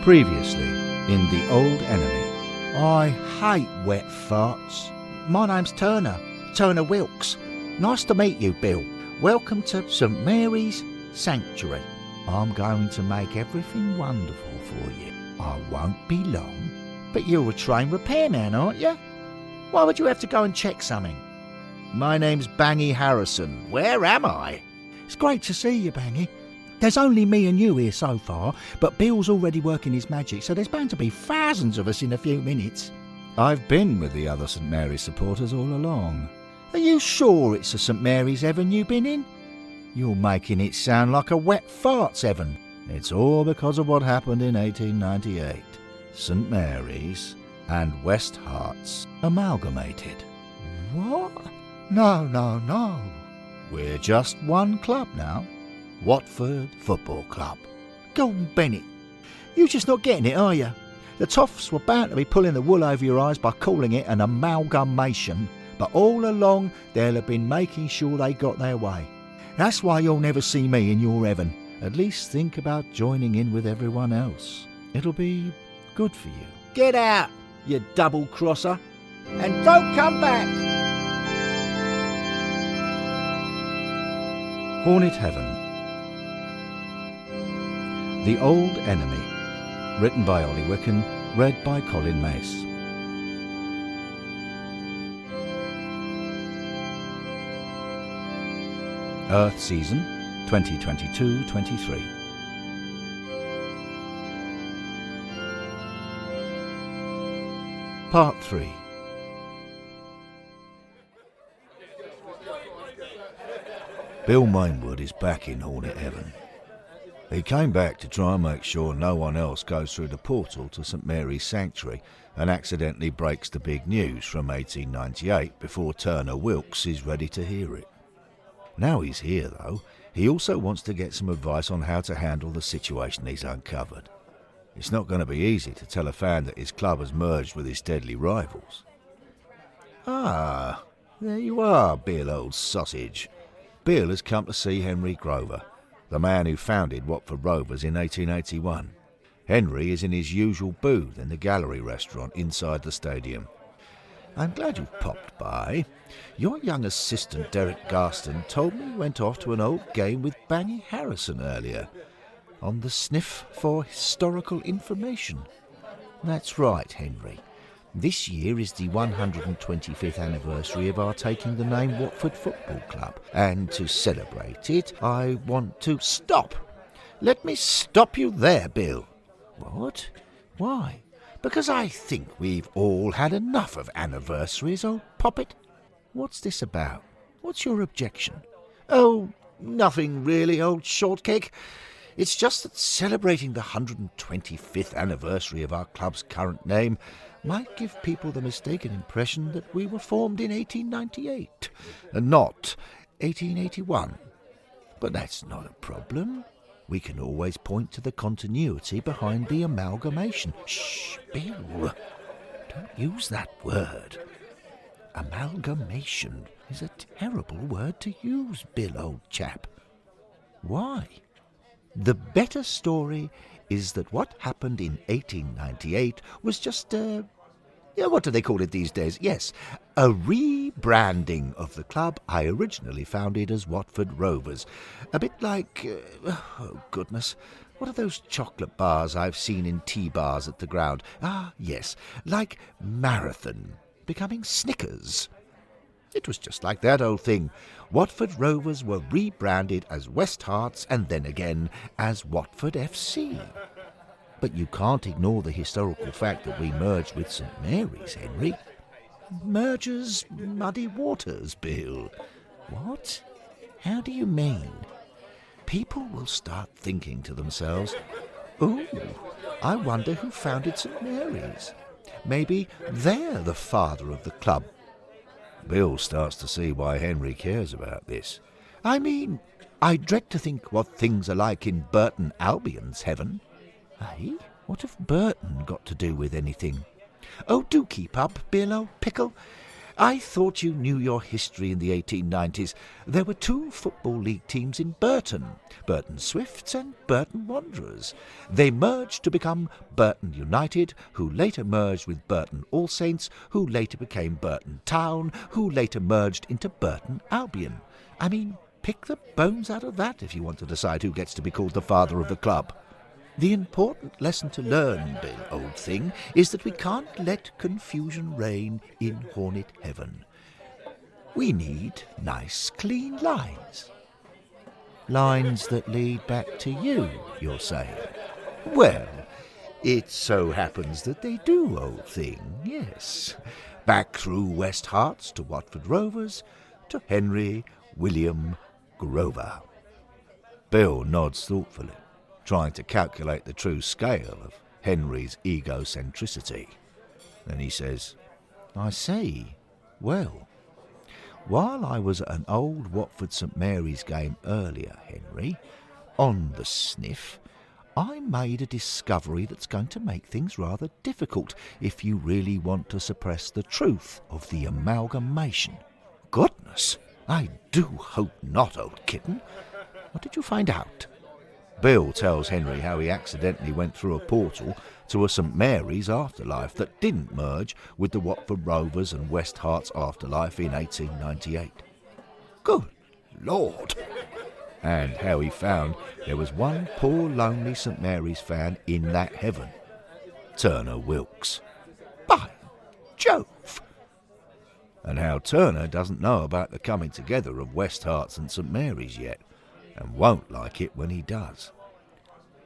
Previously, in The Old Enemy. I hate wet farts. My name's Turner Wilkes. Nice to meet you, Bill. Welcome to St Mary's Sanctuary. I'm going to make everything wonderful for you. I won't be long. But you're a trained repairman, aren't you? Why would you have to go and check something? My name's Bangy Harrison. Where am I? It's great to see you, Bangy. There's only me and you here so far, but Bill's already working his magic, so there's bound to be thousands of us in a few minutes. I've been with the other St Mary's supporters all along. Are you sure it's a St Mary's Heaven you've been in? You're making it sound like a wet farts heaven. It's all because of what happened in 1898. St Mary's and West Herts amalgamated. What? No. We're just one club now. Watford Football Club. Go on, Bennett. You're just not getting it, are you? The toffs were bound to be pulling the wool over your eyes by calling it an amalgamation, but all along they'll have been making sure they got their way. That's why you'll never see me in your heaven. At least think about joining in with everyone else. It'll be good for you. Get out, you double-crosser, and don't come back! Hornet Heaven. The Old Enemy. Written by Ollie Wicken, read by Colin Mace. Earth Season 2022-23. Part 3. Bill Mainwood is back in Hornet Heaven. He came back to try and make sure no one else goes through the portal to St Mary's Sanctuary and accidentally breaks the big news from 1898 before Turner Wilkes is ready to hear it. Now he's here, though, he also wants to get some advice on how to handle the situation he's uncovered. It's not going to be easy to tell a fan that his club has merged with his deadly rivals. Ah, there you are, Bill, old sausage. Bill has come to see Henry Grover, the man who founded Watford Rovers in 1881. Henry is in his usual booth in the gallery restaurant inside the stadium. I'm glad you've popped by. Your young assistant, Derek Garston, told me you went off to an old game with Bangy Harrison earlier, on the sniff for historical information. That's right, Henry. This year is the 125th anniversary of our taking the name Watford Football Club, and to celebrate it, I want to... Stop! Let me stop you there, Bill. What? Why? Because I think we've all had enough of anniversaries, old poppet. What's this about? What's your objection? Oh, nothing really, old shortcake. It's just that celebrating the 125th anniversary of our club's current name might give people the mistaken impression that we were formed in 1898 and not 1881. But that's not a problem. We can always point to the continuity behind the amalgamation. Shh, Bill, don't use that word. Amalgamation is a terrible word to use, Bill, old chap. Why? The better story is that what happened in 1898 was just what do they call it these days? Yes, a rebranding of the club I originally founded as Watford Rovers. A bit like, oh goodness, what are those chocolate bars I've seen in tea bars at the ground? Ah, yes, like Marathon becoming Snickers. It was just like that old thing. Watford Rovers were rebranded as West Herts and then again as Watford FC. But you can't ignore the historical fact that we merged with St Mary's, Henry. Mergers, muddy waters, Bill. What? How do you mean? People will start thinking to themselves, "Ooh, I wonder who founded St Mary's. Maybe they're the father of the club." Bill starts to see why Henry cares about this. I mean, I dread to think what things are like in Burton Albion's heaven. Eh? What have Burton got to do with anything? Oh, do keep up, Bill, old pickle. I thought you knew your history in the 1890s. There were 2 Football League teams in Burton, Burton Swifts and Burton Wanderers. They merged to become Burton United, who later merged with Burton All Saints, who later became Burton Town, who later merged into Burton Albion. I mean, pick the bones out of that if you want to decide who gets to be called the father of the club. The important lesson to learn, Bill, old thing, is that we can't let confusion reign in Hornet Heaven. We need nice, clean lines. Lines that lead back to you, you're saying? Well, it so happens that they do, old thing, yes. Back through West Herts to Watford Rovers to Henry William Grover. Bill nods thoughtfully, trying to calculate the true scale of Henry's egocentricity. Then he says, I see. Well, while I was at an old Watford St Mary's game earlier, Henry, on the sniff, I made a discovery that's going to make things rather difficult if you really want to suppress the truth of the amalgamation. Goodness, I do hope not, old kitten. What did you find out? Bill tells Henry how he accidentally went through a portal to a St Mary's afterlife that didn't merge with the Watford Rovers and West Herts afterlife in 1898. Good Lord! And how he found there was one poor lonely St Mary's fan in that heaven, Turner Wilkes. By Jove! And how Turner doesn't know about the coming together of West Herts and St Mary's yet, and won't like it when he does.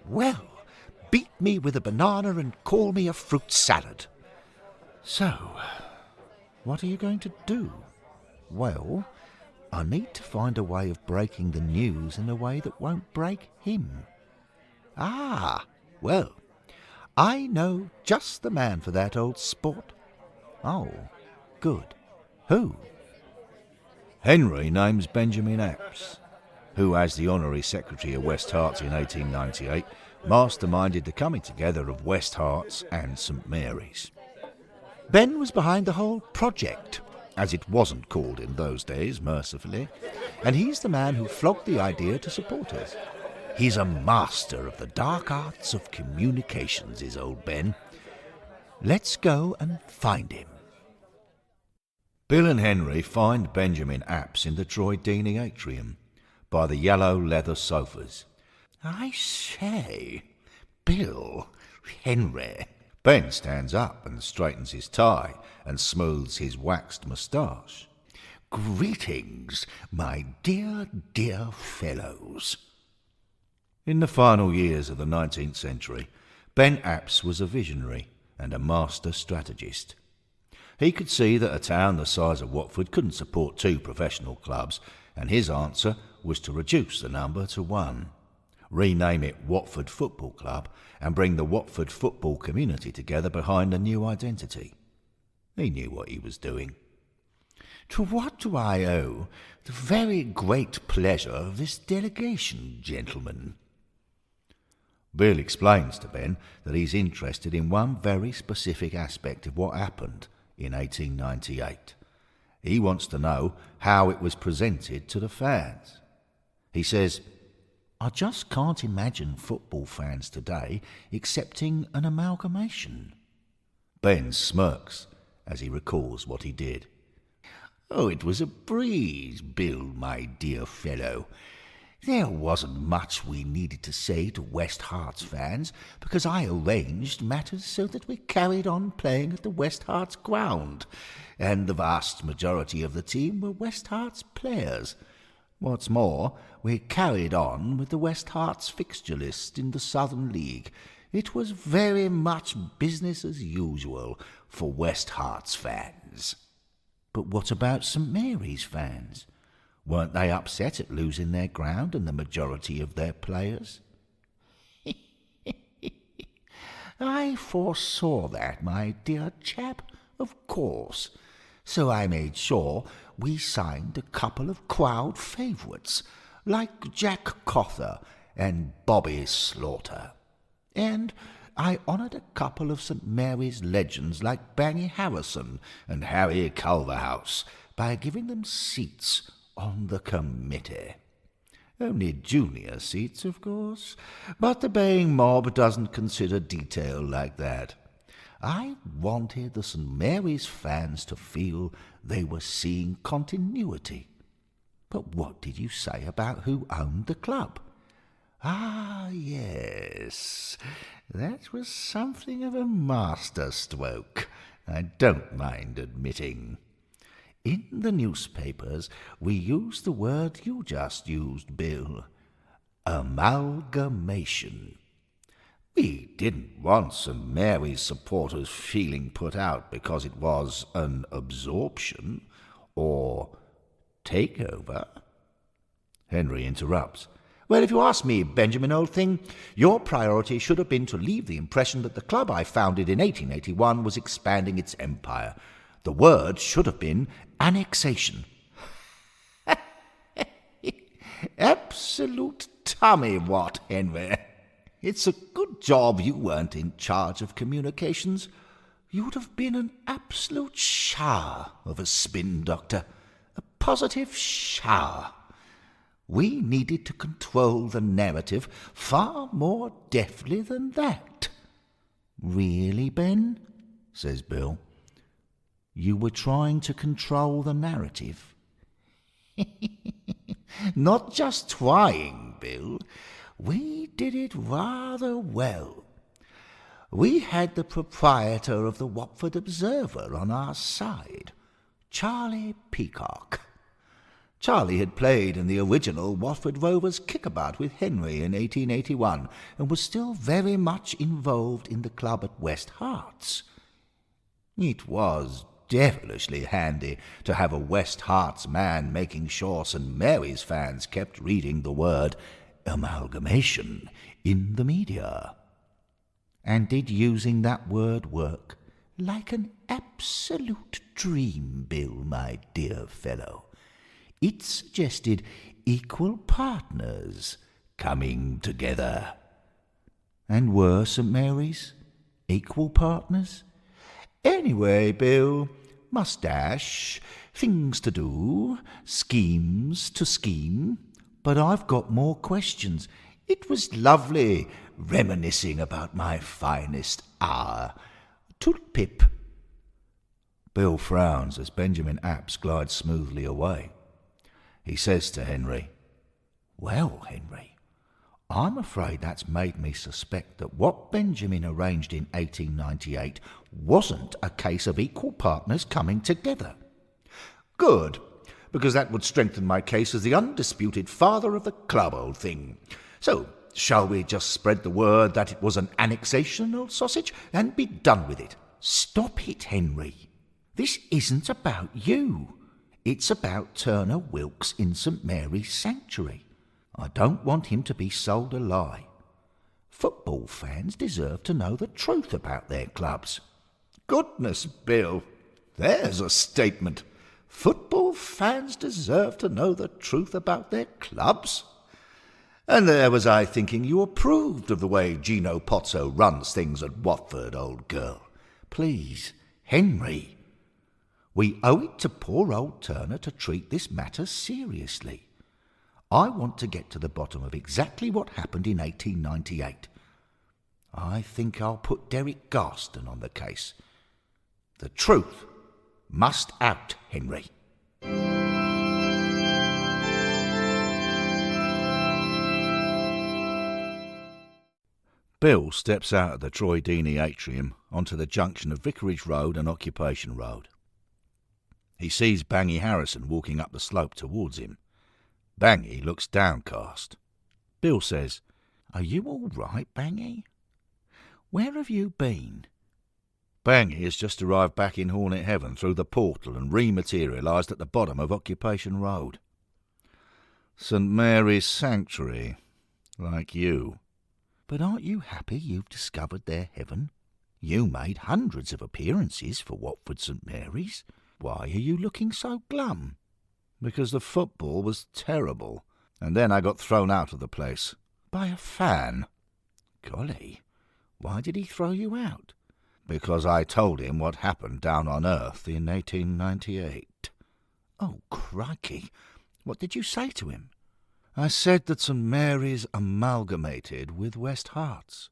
Well, beat me with a banana and call me a fruit salad. So, what are you going to do? Well, I need to find a way of breaking the news in a way that won't break him. Ah, well, I know just the man for that, old sport. Oh, good. Who? Henry names Benjamin Apps, who, as the honorary secretary of West Herts in 1898, masterminded the coming together of West Herts and St Mary's. Ben was behind the whole project, As it wasn't called in those days, mercifully, and he's the man who flogged the idea to supporters. He's a master of the dark arts of communications, is old Ben. Let's go and find him. Bill and Henry find Benjamin Apps in the Troy Deeney atrium, by the yellow leather sofas. I say, Bill, Henry. Ben stands up and straightens his tie and smooths his waxed moustache. Greetings, my dear, dear fellows. In the final years of the 19th century, Ben Apps was a visionary and a master strategist. He could see that a town the size of Watford couldn't support 2 professional clubs, and his answer was to reduce the number to 1, rename it Watford Football Club, and bring the Watford football community together behind the new identity. He knew what he was doing. To what do I owe the very great pleasure of this delegation, gentlemen? Bill explains to Ben that he's interested in one very specific aspect of what happened in 1898. He wants to know how it was presented to the fans. He says, I just can't imagine football fans today accepting an amalgamation. Ben smirks as he recalls what he did. Oh, it was a breeze, Bill, my dear fellow. There wasn't much we needed to say to West Herts fans because I arranged matters so that we carried on playing at the West Herts ground, and the vast majority of the team were West Herts players. What's more, we carried on with the West Herts fixture list in the Southern League. It was very much business as usual for West Herts fans. But what about St Mary's fans? Weren't they upset at losing their ground and the majority of their players? I foresaw that, my dear chap, of course. So I made sure we signed a couple of crowd favourites, like Jack Cawthor and Bobby Slaughter. And I honoured a couple of St Mary's legends like Bangy Harrison and Harry Culverhouse by giving them seats on the committee. Only junior seats, of course, but the baying mob doesn't consider detail like that. I wanted the St Mary's fans to feel they were seeing continuity. But what did you say about who owned the club? Ah, yes, that was something of a masterstroke, I don't mind admitting. In the newspapers, we used the word you just used, Bill. Amalgamation. We didn't want St Mary's supporters feeling put out because it was an absorption or takeover. Henry interrupts. Well, if you ask me, Benjamin, old thing, your priority should have been to leave the impression that the club I founded in 1881 was expanding its empire. The word should have been annexation. Absolute tummy-what, Henry. It's a good job you weren't in charge of communications. You'd have been an absolute shower of a spin doctor. A positive shower. We needed to control the narrative far more deftly than that. Really, Ben? Says Bill. You were trying to control the narrative? Not just trying, Bill. We did it rather well. We had the proprietor of the Watford Observer on our side, Charlie Peacock. Charlie had played in the original Watford Rovers kickabout with Henry in 1881 and was still very much involved in the club at West Harts. It was devilishly handy to have a West Harts man making sure St Mary's fans kept reading the word amalgamation in the media. And did using that word work? Like an absolute dream, Bill, my dear fellow. It suggested equal partners coming together. And were St Mary's equal partners? Anyway, Bill, moustache, things to do, schemes to scheme. But I've got more questions. It was lovely reminiscing about my finest hour. Toot-pip. Bill frowns as Benjamin Apps glides smoothly away. He says to Henry, Well, Henry, I'm afraid that's made me suspect that what Benjamin arranged in 1898 wasn't a case of equal partners coming together. Good, because that would strengthen my case as the undisputed father of the club, old thing. So, shall we just spread the word that it was an annexation, old sausage, and be done with it? Stop it, Henry. This isn't about you. It's about Turner Wilkes in St Mary's Sanctuary. I don't want him to be sold a lie. Football fans deserve to know the truth about their clubs. Goodness, Bill, there's a statement. Football fans deserve to know the truth about their clubs? And there was I thinking you approved of the way Gino Pozzo runs things at Watford, old girl. Please, Henry, we owe it to poor old Turner to treat this matter seriously. I want to get to the bottom of exactly what happened in 1898. I think I'll put Derek Garston on the case. The truth must out, Henry. Bill steps out of the Troy Deeney atrium onto the junction of Vicarage Road and Occupation Road. He sees Bangy Harrison walking up the slope towards him. Bangy looks downcast. Bill says, Are you all right, Bangy? Where have you been? Bangy has just arrived back in Hornet Heaven through the portal and rematerialised at the bottom of Occupation Road. St Mary's Sanctuary, like you. But aren't you happy you've discovered their heaven? You made hundreds of appearances for Watford St Mary's. Why are you looking so glum? Because the football was terrible, and then I got thrown out of the place. By a fan. Golly, Why did he throw you out? Because I told him what happened down on Earth in 1898. Oh, crikey. What did you say to him? I said that St Mary's amalgamated with West Herts.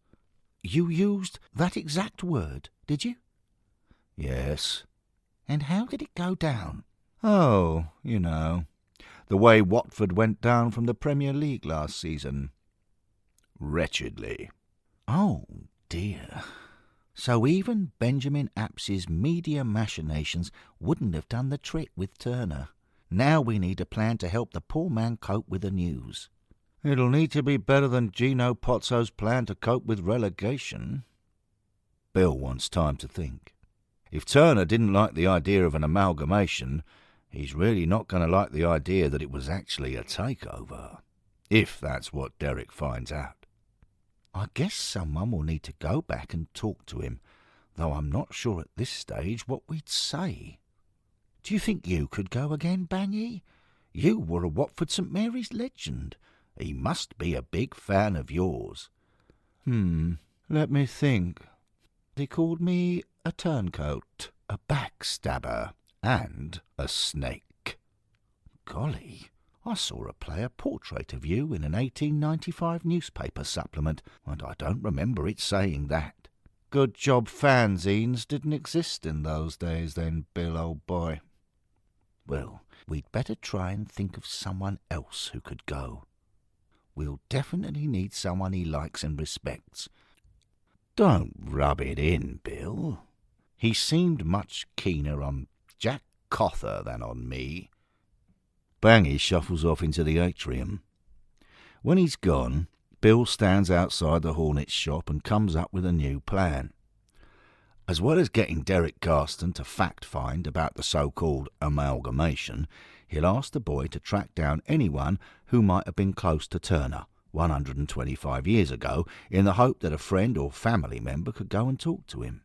You used that exact word, did you? Yes. And how did it go down? Oh, you know, the way Watford went down from the Premier League last season. Wretchedly. Oh, dear. So even Benjamin Apps's media machinations wouldn't have done the trick with Turner. Now we need a plan to help the poor man cope with the news. It'll need to be better than Gino Pozzo's plan to cope with relegation. Bill wants time to think. If Turner didn't like the idea of an amalgamation, he's really not going to like the idea that it was actually a takeover, if that's what Derek finds out. I guess someone will need to go back and talk to him, though I'm not sure at this stage what we'd say. Do you think you could go again, Bangy? You were a Watford St Mary's legend. He must be a big fan of yours. Let me think. He called me a turncoat, A backstabber, and a snake. Golly, I saw a player portrait of you in an 1895 newspaper supplement, and I don't remember it saying that. Good job fanzines didn't exist in those days then, Bill, old boy. Well, we'd better try and think of someone else who could go. We'll definitely need someone he likes and respects. Don't rub it in, Bill. He seemed much keener on Jack Cother than on me. Bangy shuffles off into the atrium. When he's gone, Bill stands outside the Hornet's shop and comes up with a new plan. As well as getting Derek Garston to fact-find about the so-called amalgamation, he'll ask the boy to track down anyone who might have been close to Turner 125 years ago, in the hope that a friend or family member could go and talk to him.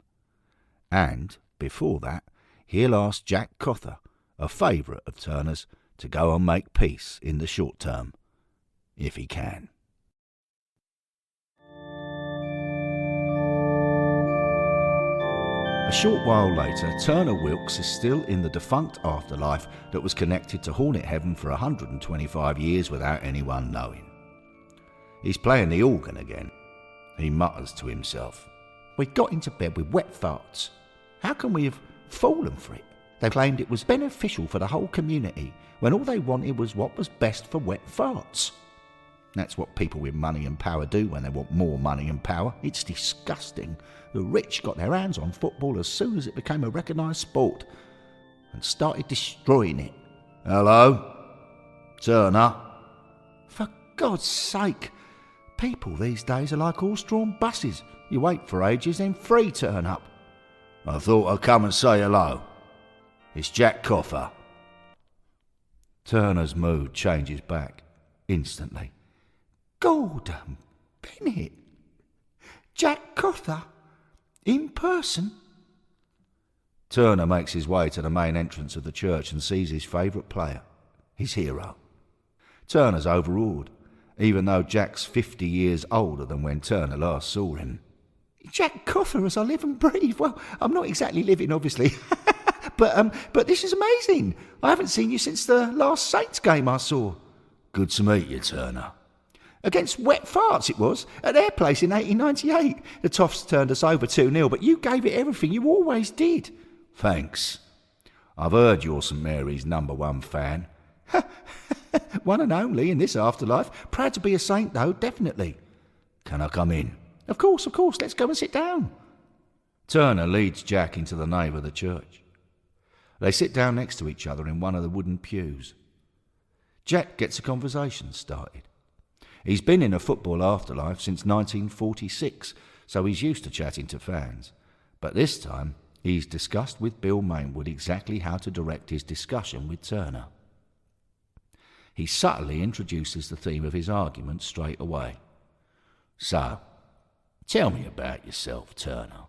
And, before that, he'll ask Jack Cother, a favourite of Turner's, to go and make peace in the short term, if he can. A short while later, Turner Wilkes is still in the defunct afterlife that was connected to Hornet Heaven for 125 years without anyone knowing. He's playing the organ again. He mutters to himself. We got into bed with wet farts. How can we have fallen for it? They claimed it was beneficial for the whole community, when all they wanted was what was best for wet farts. That's what people with money and power do when they want more money and power. It's disgusting. The rich got their hands on football as soon as it became a recognised sport and started destroying it. Hello? Turner? For God's sake, people these days are like horse-drawn buses. You wait for ages, then three turn up. I thought I'd come and say hello. It's Jack Cother. Turner's mood changes back instantly. Gordon Bennett? Jack Cother? In person? Turner makes his way to the main entrance of the church and sees his favourite player, his hero. Turner's overawed, even though Jack's 50 years older than when Turner last saw him. Jack Cother as I live and breathe. Well, I'm not exactly living, obviously. But this is amazing. I haven't seen you since the last Saints game I saw. Good to meet you, Turner. Against Wet Farts it was, at their place in 1898. The Toffs turned us over 2-0, but you gave it everything. You always did. Thanks. I've heard you're St Mary's #1 fan. One and only in this afterlife. Proud to be a saint, though, definitely. Can I come in? Of course. Let's go and sit down. Turner leads Jack into the nave of the church. They sit down next to each other in one of the wooden pews. Jack gets a conversation started. He's been in a football afterlife since 1946, so he's used to chatting to fans. But this time, he's discussed with Bill Mainwood exactly how to direct his discussion with Turner. He subtly introduces the theme of his argument straight away. So, tell me about yourself, Turner.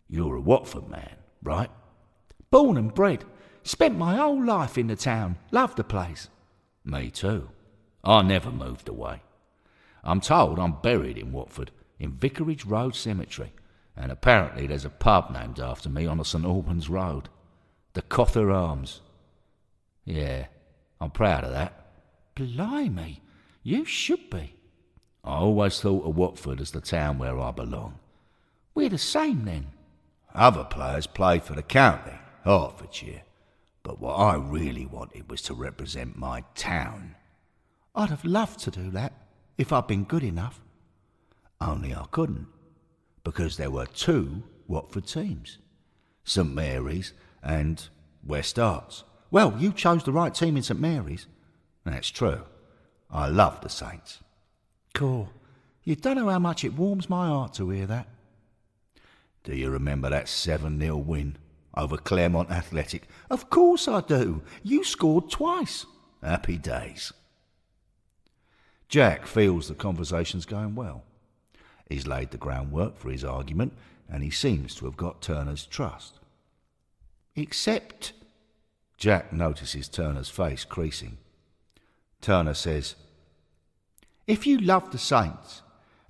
You're a Watford man, right? Born and bred. Spent my whole life in the town. Loved the place. Me too. I never moved away. I'm told I'm buried in Watford, in Vicarage Road Cemetery, and apparently there's a pub named after me on the St Albans Road. The Cother Arms. Yeah, I'm proud of that. Blimey, you should be. I always thought of Watford as the town where I belong. We're the same then. Other players played for the county, Hertfordshire, but what I really wanted was to represent my town. I'd have loved to do that, if I'd been good enough. Only I couldn't, because there were two Watford teams, St Mary's and West Arts. Well, you chose the right team in St Mary's. That's true. I love the Saints. Cool. You don't know how much it warms my heart to hear that. Do you remember that 7-0 win over Claremont Athletic? Of course I do. You scored twice. Happy days. Jack feels the conversation's going well. He's laid the groundwork for his argument, and he seems to have got Turner's trust. Except... Jack notices Turner's face creasing. Turner says, if you love the Saints,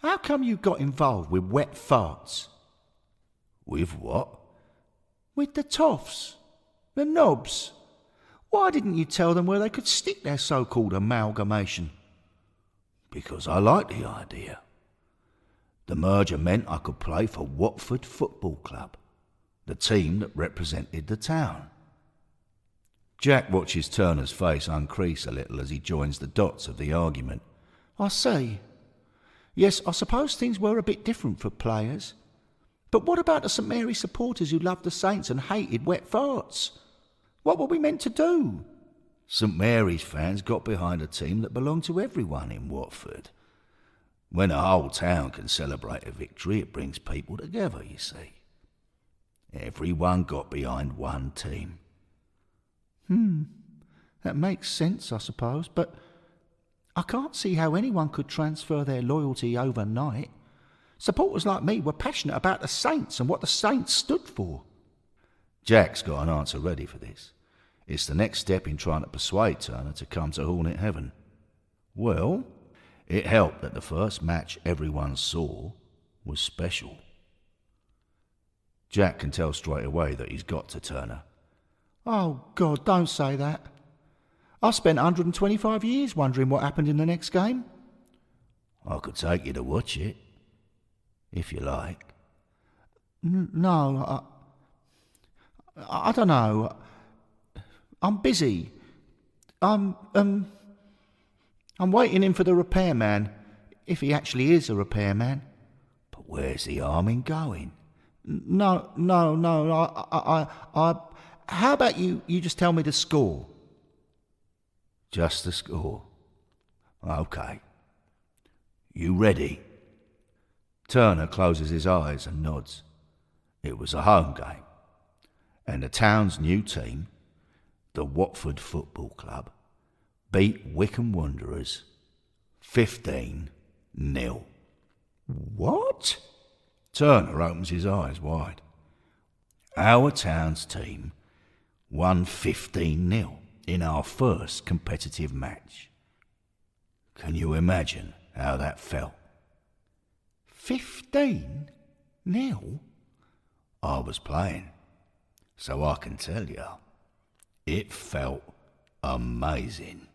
how come you got involved with wet farts? With what? With the toffs, the knobs. Why didn't you tell them where they could stick their so-called amalgamation? Because I like the idea. The merger meant I could play for Watford Football Club, the team that represented the town. Jack watches Turner's face uncrease a little as he joins the dots of the argument. I see. Yes, I suppose things were a bit different for players. But what about the St Mary's supporters who loved the Saints and hated wet farts? What were we meant to do? St Mary's fans got behind a team that belonged to everyone in Watford. When a whole town can celebrate a victory, it brings people together, you see. Everyone got behind one team. That makes sense, I suppose, but I can't see how anyone could transfer their loyalty overnight. Supporters like me were passionate about the Saints and what the Saints stood for. Jack's got an answer ready for this. It's the next step in trying to persuade Turner to come to Hornet Heaven. Well, it helped that the first match everyone saw was special. Jack can tell straight away that he's got to Turner. Oh, God, don't say that. I spent 125 years wondering what happened in the next game. I could take you to watch it, if you like. No, I don't know. I'm busy. I'm waiting in for the repairman, if he actually is a repairman. But where's the arming going? No. How about you just tell me the score? Just the score. OK. You ready? Turner closes his eyes and nods. It was a home game, and the town's new team, the Watford Football Club, beat Wycombe Wanderers 15-0. What? Turner opens his eyes wide. Our town's team won 15-0 in our first competitive match. Can you imagine how that felt? 15-0? I was playing, so I can tell you, it felt amazing.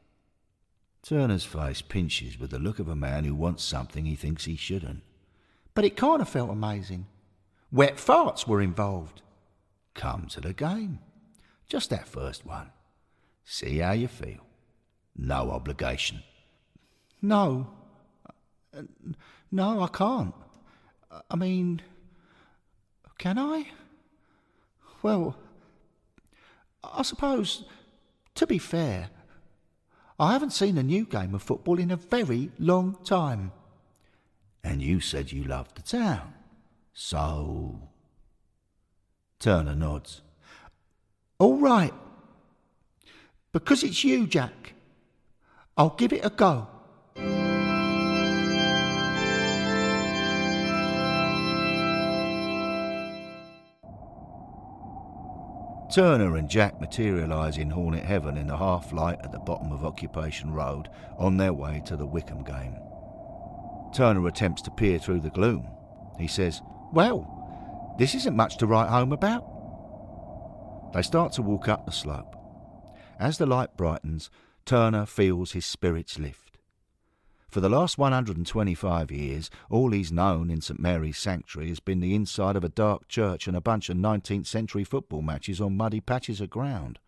Turner's face pinches with the look of a man who wants something he thinks he shouldn't. But it kind of felt amazing. Wet farts were involved. Come to the game. Just that first one. See how you feel. No obligation. No, I can't. I mean, can I? Well, I suppose, to be fair, I haven't seen a new game of football in a very long time. And you said you loved the town, so... Turner nods. All right. Because it's you, Jack. I'll give it a go. Turner and Jack materialise in Hornet Heaven in the half light at the bottom of Occupation Road on their way to the Wycombe game. Turner attempts to peer through the gloom. He says, "Well, this isn't much to write home about." They start to walk up the slope. As the light brightens, Turner feels his spirits lift. For the last 125 years, all he's known in St Mary's Sanctuary has been the inside of a dark church and a bunch of 19th century football matches on muddy patches of ground.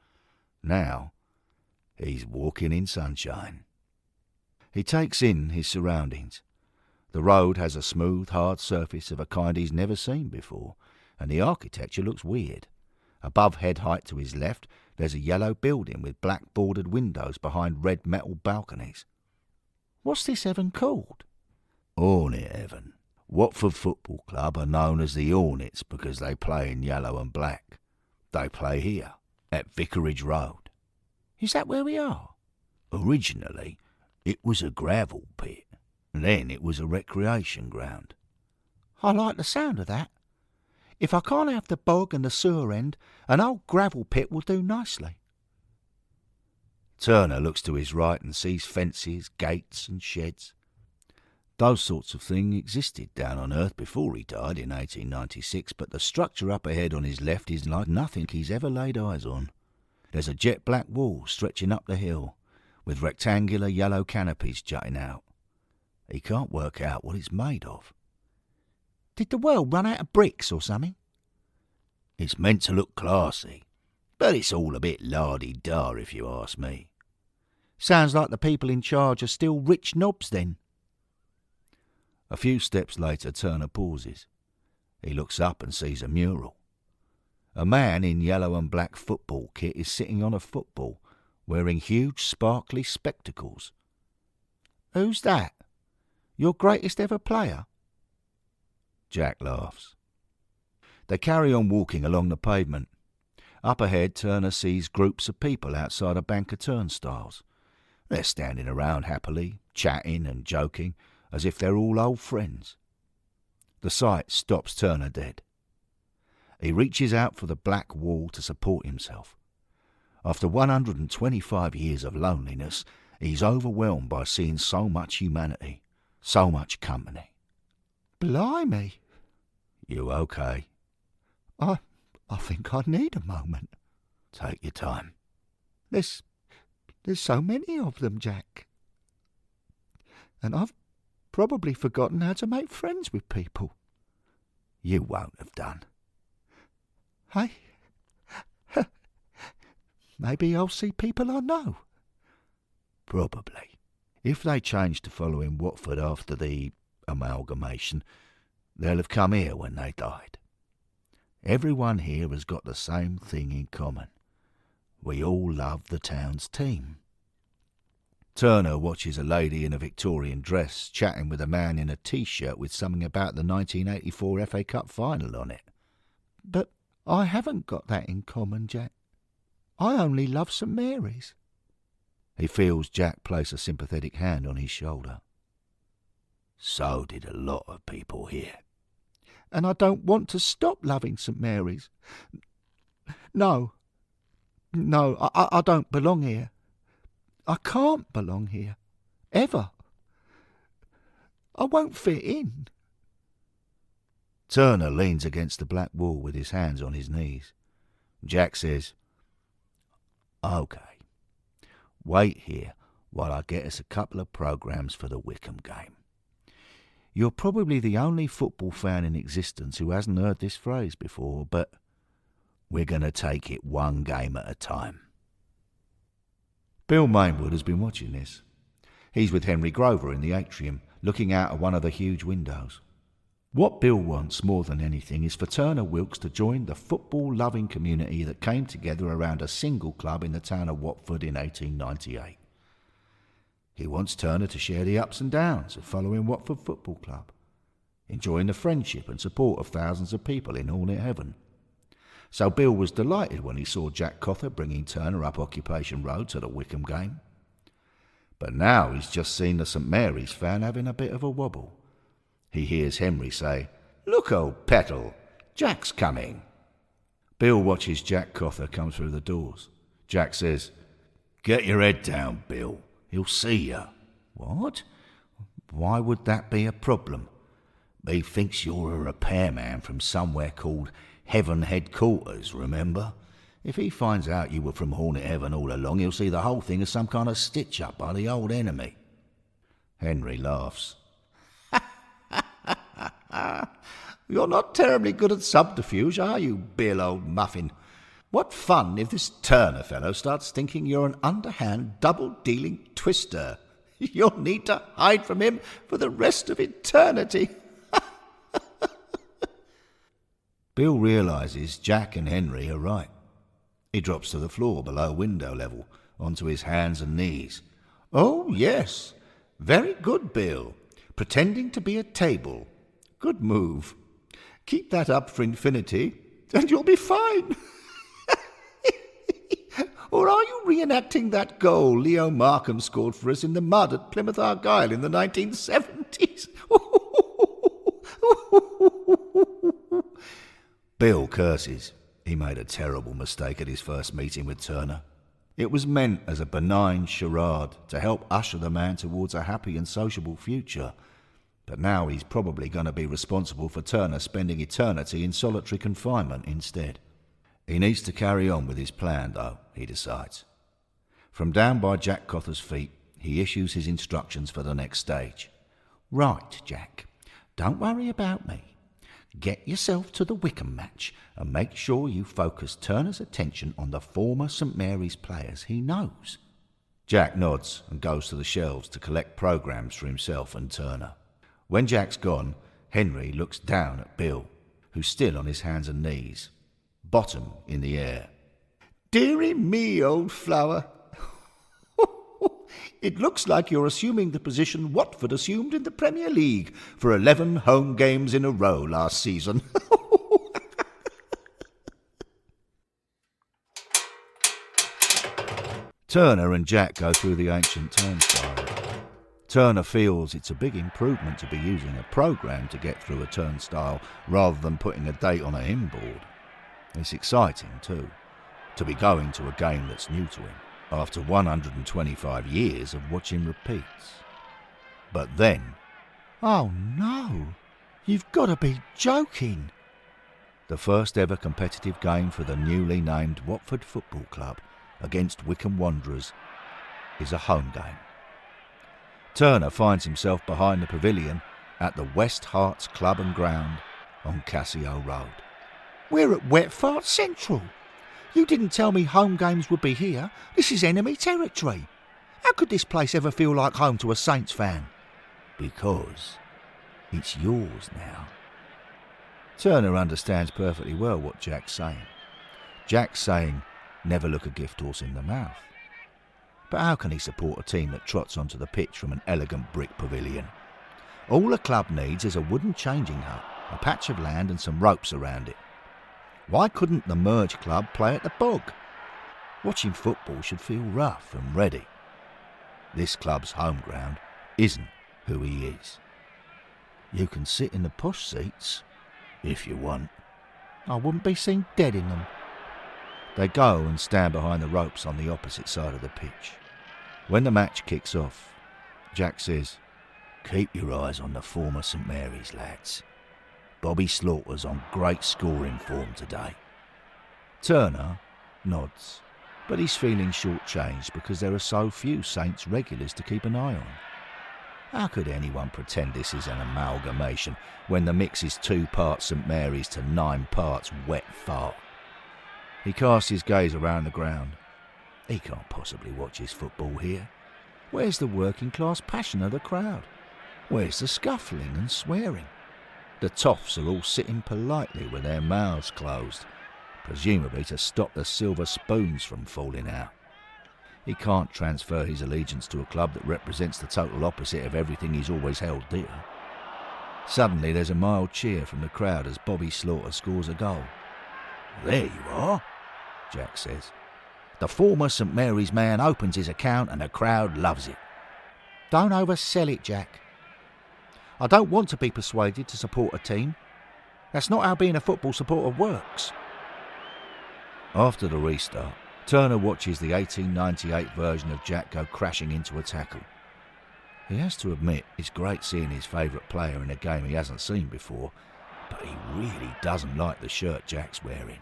Now, he's walking in sunshine. He takes in his surroundings. The road has a smooth, hard surface of a kind he's never seen before, and the architecture looks weird. Above head height to his left, there's a yellow building with black bordered windows behind red metal balconies. What's this heaven called? Hornet Heaven. Watford Football Club are known as the Hornets because they play in yellow and black. They play here, at Vicarage Road. Is that where we are? Originally, it was a gravel pit. Then it was a recreation ground. I like the sound of that. If I can't have the bog and the sewer end, an old gravel pit will do nicely. Turner looks to his right and sees fences, gates and sheds. Those sorts of things existed down on Earth before he died in 1896, but the structure up ahead on his left is like nothing he's ever laid eyes on. There's a jet black wall stretching up the hill, with rectangular yellow canopies jutting out. He can't work out what it's made of. Did the world run out of bricks or something? It's meant to look classy, but it's all a bit la-di-da if you ask me. Sounds like the people in charge are still rich knobs then. A few steps later, Turner pauses. He looks up and sees a mural. A man in yellow and black football kit is sitting on a football, wearing huge sparkly spectacles. Who's that? Your greatest ever player? Jack laughs. They carry on walking along the pavement. Up ahead, Turner sees groups of people outside a bank of turnstiles. They're standing around happily, chatting and joking, as if they're all old friends. The sight stops Turner dead. He reaches out for the black wall to support himself. After 125 years of loneliness, he's overwhelmed by seeing so much humanity, so much company. Blimey. You okay? I think I need a moment. Take your time. There's so many of them, Jack. And I've probably forgotten how to make friends with people. You won't have done. Hey, maybe I'll see people I know. Probably. If they change to following Watford after the amalgamation, they'll have come here when they died. Everyone here has got the same thing in common. We all love the town's team. Turner watches a lady in a Victorian dress chatting with a man in a T-shirt with something about the 1984 FA Cup final on it. But I haven't got that in common, Jack. I only love St Mary's. He feels Jack place a sympathetic hand on his shoulder. So did a lot of people here. And I don't want to stop loving St Mary's. No, I don't belong here. I can't belong here. Ever. I won't fit in. Turner leans against the black wall with his hands on his knees. Jack says, OK, wait here while I get us a couple of programmes for the Wickham game. You're probably the only football fan in existence who hasn't heard this phrase before, but we're going to take it one game at a time. Bill Mainwood has been watching this. He's with Henry Grover in the atrium, looking out of one of the huge windows. What Bill wants more than anything is for Turner Wilkes to join the football-loving community that came together around a single club in the town of Watford in 1898. He wants Turner to share the ups and downs of following Watford Football Club, enjoying the friendship and support of thousands of people in Hornet Heaven. So Bill was delighted when he saw Jack Cother bringing Turner up Occupation Road to the Wickham game. But now he's just seen the St Mary's fan having a bit of a wobble. He hears Henry say, "Look, old Petal, Jack's coming." Bill watches Jack Cother come through the doors. Jack says, "Get your head down, Bill. He'll see you." What? Why would that be a problem? He thinks you're a repairman from somewhere called Heaven Headquarters, remember? If he finds out you were from Hornet Heaven all along, he'll see the whole thing as some kind of stitch-up by the old enemy. Henry laughs. You're not terribly good at subterfuge, are you, Bill, old muffin? What fun if this Turner fellow starts thinking you're an underhand, double-dealing twister. You'll need to hide from him for the rest of eternity. Bill realises Jack and Henry are right. He drops to the floor below window level, onto his hands and knees. Oh, yes. Very good, Bill. Pretending to be a table. Good move. Keep that up for infinity, and you'll be fine. Or are you reenacting that goal Leo Markham scored for us in the mud at Plymouth Argyle in the 1970s? Bill curses. He made a terrible mistake at his first meeting with Turner. It was meant as a benign charade to help usher the man towards a happy and sociable future. But now he's probably going to be responsible for Turner spending eternity in solitary confinement instead. He needs to carry on with his plan, though, he decides. From down by Jack Cotter's feet, he issues his instructions for the next stage. Right, Jack, don't worry about me. Get yourself to the Wickham match and make sure you focus Turner's attention on the former St Mary's players he knows. Jack nods and goes to the shelves to collect programmes for himself and Turner. When Jack's gone, Henry looks down at Bill, who's still on his hands and knees, bottom in the air. Dearie me, old flower. It looks like you're assuming the position Watford assumed in the Premier League for 11 home games in a row last season. Turner and Jack go through the ancient turnstile. Turner feels it's a big improvement to be using a programme to get through a turnstile rather than putting a date on a hymn board. It's exciting too, to be going to a game that's new to him, after 125 years of watching repeats. But then... Oh no! You've got to be joking! The first ever competitive game for the newly named Watford Football Club against Wycombe Wanderers is a home game. Turner finds himself behind the pavilion at the West Herts Club and Ground on Cassio Road. We're at Wet Fart Central. You didn't tell me home games would be here. This is enemy territory. How could this place ever feel like home to a Saints fan? Because it's yours now. Turner understands perfectly well what Jack's saying. Jack's saying, never look a gift horse in the mouth. But how can he support a team that trots onto the pitch from an elegant brick pavilion? All a club needs is a wooden changing hut, a patch of land and some ropes around it. Why couldn't the Merge Club play at the bog? Watching football should feel rough and ready. This club's home ground isn't who he is. You can sit in the posh seats, if you want. I wouldn't be seen dead in them. They go and stand behind the ropes on the opposite side of the pitch. When the match kicks off, Jack says, "Keep your eyes on the former St Mary's lads. Bobby Slaughter's on great scoring form today." Turner nods, but he's feeling short-changed because there are so few Saints regulars to keep an eye on. How could anyone pretend this is an amalgamation when the mix is 2 parts St Mary's to 9 parts wet fart? He casts his gaze around the ground. He can't possibly watch his football here. Where's the working-class passion of the crowd? Where's the scuffling and swearing? The toffs are all sitting politely with their mouths closed, presumably to stop the silver spoons from falling out. He can't transfer his allegiance to a club that represents the total opposite of everything he's always held dear. Suddenly there's a mild cheer from the crowd as Bobby Slaughter scores a goal. "There you are," Jack says. The former St Mary's man opens his account and the crowd loves it. Don't oversell it, Jack. I don't want to be persuaded to support a team. That's not how being a football supporter works. After the restart, Turner watches the 1898 version of Jack go crashing into a tackle. He has to admit it's great seeing his favourite player in a game he hasn't seen before, but he really doesn't like the shirt Jack's wearing.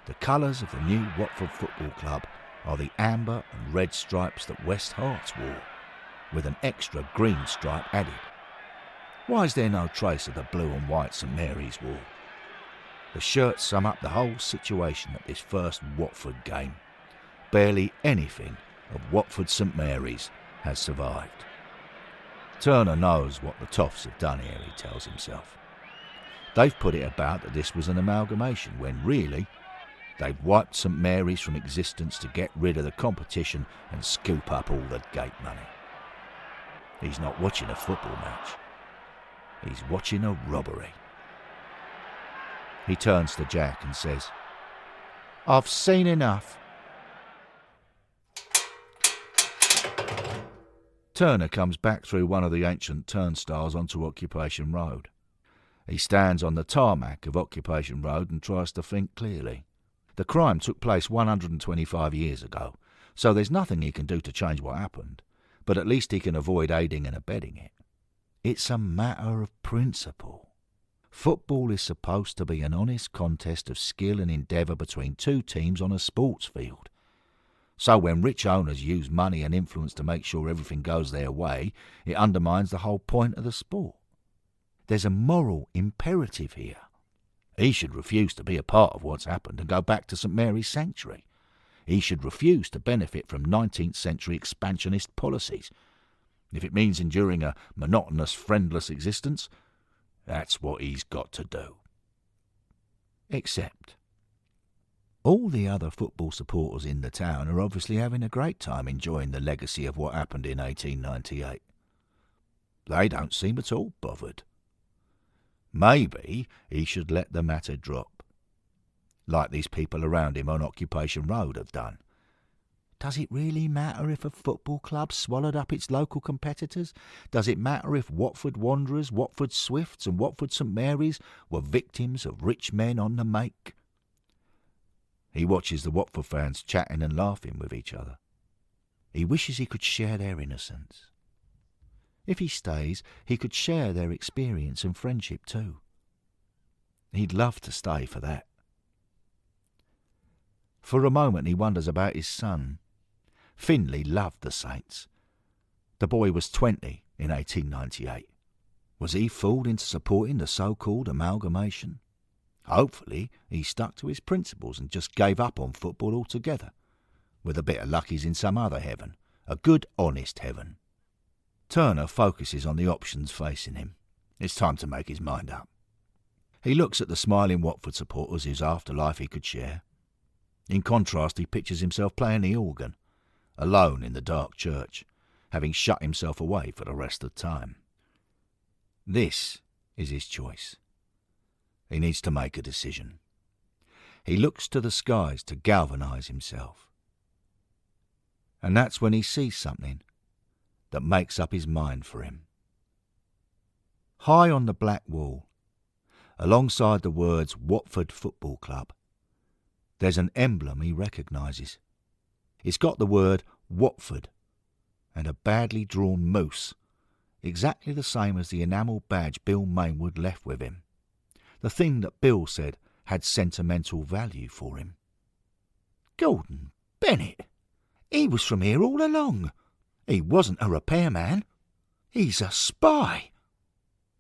The colours of the new Watford Football Club are the amber and red stripes that West Herts wore, with an extra green stripe added. Why is there no trace of the blue and white St Mary's wore? The shirts sum up the whole situation at this first Watford game. Barely anything of Watford St Mary's has survived. Turner knows what the Toffs have done here, he tells himself. They've put it about that this was an amalgamation, when really they've wiped St Mary's from existence to get rid of the competition and scoop up all the gate money. He's not watching a football match. He's watching a robbery. He turns to Jack and says, "I've seen enough." Turner comes back through one of the ancient turnstiles onto Occupation Road. He stands on the tarmac of Occupation Road and tries to think clearly. The crime took place 125 years ago, so there's nothing he can do to change what happened, but at least he can avoid aiding and abetting it. It's a matter of principle. Football is supposed to be an honest contest of skill and endeavour between two teams on a sports field. So when rich owners use money and influence to make sure everything goes their way, it undermines the whole point of the sport. There's a moral imperative here. He should refuse to be a part of what's happened and go back to St Mary's Sanctuary. He should refuse to benefit from 19th century expansionist policies. If it means enduring a monotonous, friendless existence, that's what he's got to do. Except all the other football supporters in the town are obviously having a great time enjoying the legacy of what happened in 1898. They don't seem at all bothered. Maybe he should let the matter drop, like these people around him on Occupation Road have done. Does it really matter if a football club swallowed up its local competitors? Does it matter if Watford Wanderers, Watford Swifts and Watford St Mary's were victims of rich men on the make? He watches the Watford fans chatting and laughing with each other. He wishes he could share their innocence. If he stays, he could share their experience and friendship too. He'd love to stay for that. For a moment he wonders about his son. Finlay loved the Saints. The boy was 20 in 1898. Was he fooled into supporting the so-called amalgamation? Hopefully he stuck to his principles and just gave up on football altogether. With a bit of luck he's in some other heaven, a good honest heaven. Turner focuses on the options facing him. It's time to make his mind up. He looks at the smiling Watford supporters whose afterlife he could share. In contrast, he pictures himself playing the organ, alone in the dark church, having shut himself away for the rest of time. This is his choice. He needs to make a decision. He looks to the skies to galvanise himself. And that's when he sees something that makes up his mind for him. High on the black wall, alongside the words Watford Football Club, there's an emblem he recognises. It's got the word Watford and a badly drawn moose, exactly the same as the enamel badge Bill Mainwood left with him, the thing that Bill said had sentimental value for him. Gordon Bennett! He was from here all along. He wasn't a repairman. He's a spy.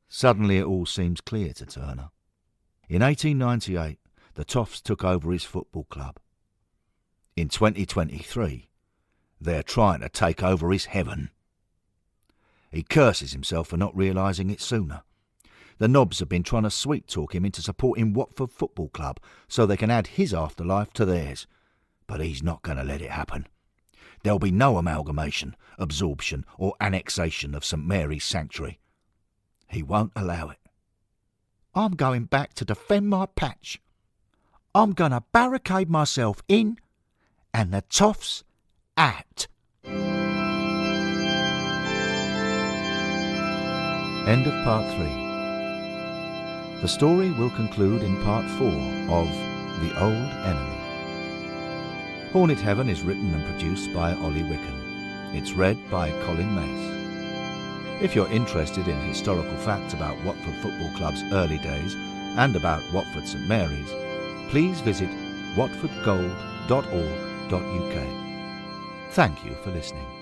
Suddenly it all seems clear to Turner. In 1898, the Toffs took over his football club. In 2023, they're trying to take over his heaven. He curses himself for not realising it sooner. The knobs have been trying to sweet-talk him into supporting Watford Football Club so they can add his afterlife to theirs. But he's not going to let it happen. There'll be no amalgamation, absorption or annexation of St Mary's Sanctuary. He won't allow it. I'm going back to defend my patch. I'm going to barricade myself in and the Toffs out. End of part 3. The story will conclude in part 4 of The Old Enemy. Hornet Heaven is written and produced by Ollie Wickham. It's read by Colin Mace. If you're interested in historical facts about Watford Football Club's early days and about Watford St Mary's, please visit watfordgold.org.uk. Thank you for listening.